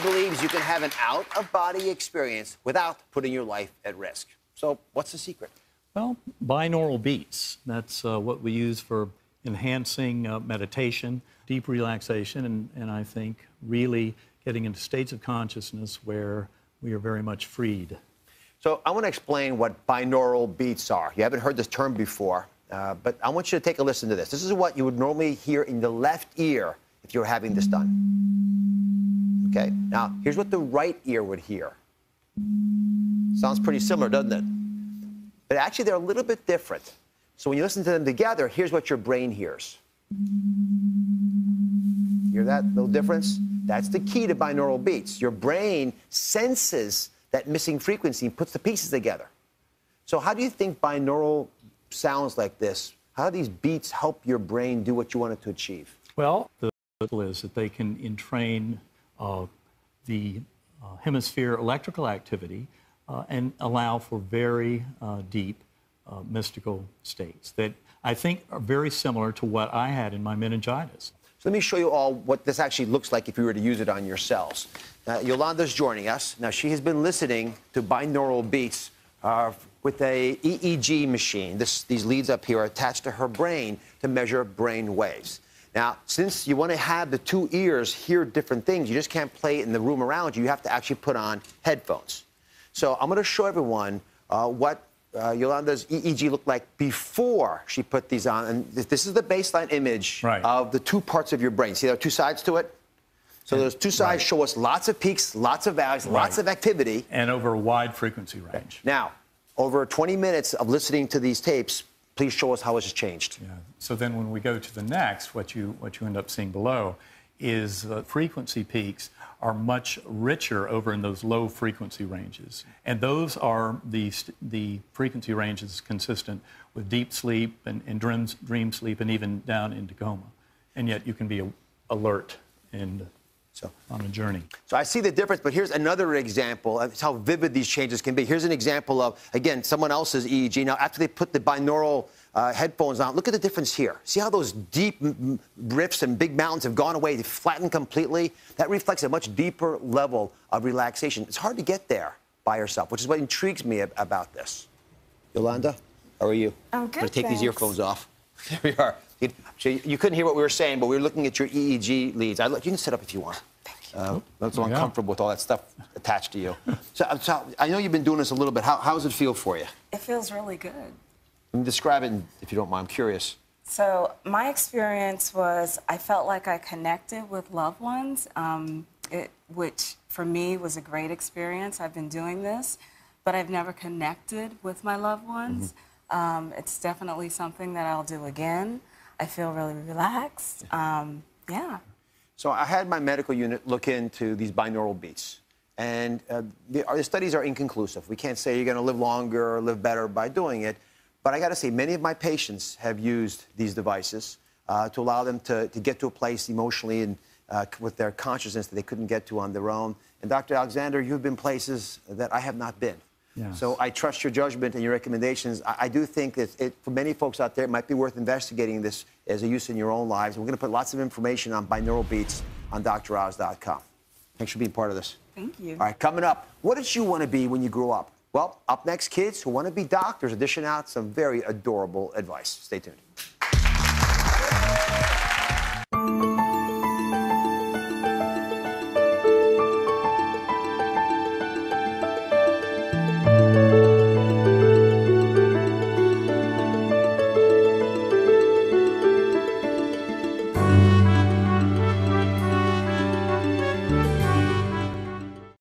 believes you can have an out-of-body experience without putting your life at risk. So what's the secret? Well, binaural beats. That's what we use for enhancing meditation, deep relaxation, and I think really getting into states of consciousness where we are very much freed. So I want to explain what binaural beats are. You haven't heard this term before, but I want you to take a listen to this. This is what you would normally hear in the left ear if you were having this done. Okay? Now, here's what the right ear would hear. Sounds pretty similar, doesn't it? But actually, they're a little bit different. So when you listen to them together, here's what your brain hears. Hear that little difference? That's the key to binaural beats. Your brain senses that missing frequency and puts the pieces together. So how do you think binaural sounds like this, how do these beats help your brain do what you want it to achieve? Well, the goal is that they can entrain the hemisphere electrical activity and allow for very deep mystical states that I think are very similar to what I had in my meningitis. So let me show you all what this actually looks like if you were to use it on yourselves. Yolanda's joining us. Now, she has been listening to binaural beats with a EEG machine. These leads up here are attached to her brain to measure brain waves. Now, since you want to have the two ears hear different things, you just can't play it in the room around you. You have to actually put on headphones. So I'm going to show everyone what Yolanda's EEG looked like before she put these on. And this is the baseline image of the two parts of your brain. See, there are two sides to it? So those two sides show us lots of peaks, lots of valleys, lots of activity. And over a wide frequency range. Now, over 20 minutes of listening to these tapes, please show us how it's changed. Yeah. So then when we go to the next, what you end up seeing below is frequency peaks are much richer over in those low frequency ranges. And those are the frequency ranges consistent with deep sleep and dream sleep and even down into coma. And yet you can be alert and on a journey. So I see the difference, but here's another example of how vivid these changes can be. Here's an example of, again, someone else's EEG. Now, after they put the binaural headphones on, look at the difference here. See how those deep rifts and big mountains have gone away, they've flattened completely? That reflects a much deeper level of relaxation. It's hard to get there by yourself, which is what intrigues me about this. Yolanda, how are you? I'm good, I'm going to take these earphones off. There we are. You couldn't hear what we were saying, but we were looking at your EEG leads. You can sit up if you want. That's so uncomfortable with all that stuff attached to you. So I know you've been doing this a little bit. How does it feel for you? It feels really good. Describe it, if you don't mind. I'm curious. So my experience was I felt like I connected with loved ones, which for me was a great experience. I've been doing this, but I've never connected with my loved ones. It's definitely something that I'll do again. I feel really relaxed. Yeah. So I had my medical unit look into these binaural beats, and the studies are inconclusive. We can't say you're going to live longer or live better by doing it, but I got to say, many of my patients have used these devices to allow them to get to a place emotionally and with their consciousness that they couldn't get to on their own. And Dr. Alexander, you've been places that I have not been. Yes. So I trust your judgment and your recommendations. I do think that for many folks out there, it might be worth investigating this as a use in your own lives. We're going to put lots of information on binaural beats on droz.com. Thanks for being part of this. Thank you. All right, coming up, what did you want to be when you grew up? Well, up next, kids who want to be doctors are dishing out some very adorable advice. Stay tuned.